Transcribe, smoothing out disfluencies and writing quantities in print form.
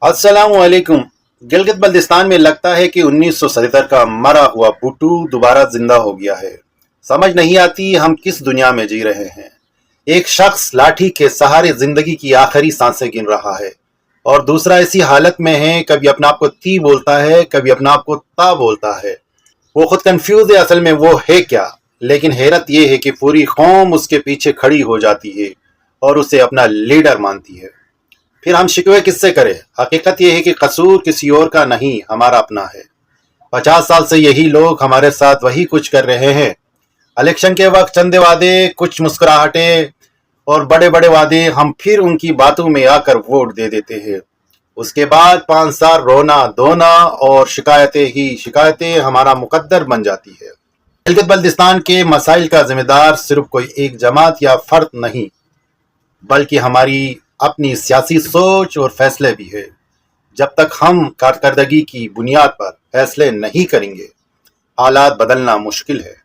अस्सलाम वालेकुम। गिलगित बल्तिस्तान में लगता है कि 1977 का मरा हुआ भुट्टू दोबारा जिंदा हो गया है। समझ नहीं आती हम किस दुनिया में जी रहे हैं। एक शख्स लाठी के सहारे जिंदगी की आखिरी सांसें गिन रहा है और दूसरा ऐसी हालत में है, कभी अपने आप को ती बोलता है, कभी अपने आप को ता बोलता है। वो खुद कंफ्यूज है असल में वो है क्या। लेकिन हैरत ये है कि पूरी कौम उसके पीछे खड़ी हो जाती है और उसे अपना लीडर मानती है। फिर हम शिकवे किससे करें। हकीकत यह है कि कसूर किसी और का नहीं, हमारा अपना है। 50 साल से यही लोग हमारे साथ वही कुछ कर रहे हैं। इलेक्शन के वक्त चंदे वादे, कुछ मुस्कुराहटे और बड़े बड़े वादे, हम फिर उनकी बातों में आकर वोट दे देते हैं। उसके बाद 5 साल रोना धोना और शिकायतें ही शिकायतें हमारा मुकद्दर बन जाती है। गिलगित बल्तिस्तान के मसाइल का जिम्मेदार सिर्फ कोई एक जमात या फर्द नहीं, बल्कि हमारी अपनी सियासी सोच और फैसले भी है। जब तक हम कारकर्दगी की बुनियाद पर फैसले नहीं करेंगे, हालात बदलना मुश्किल है।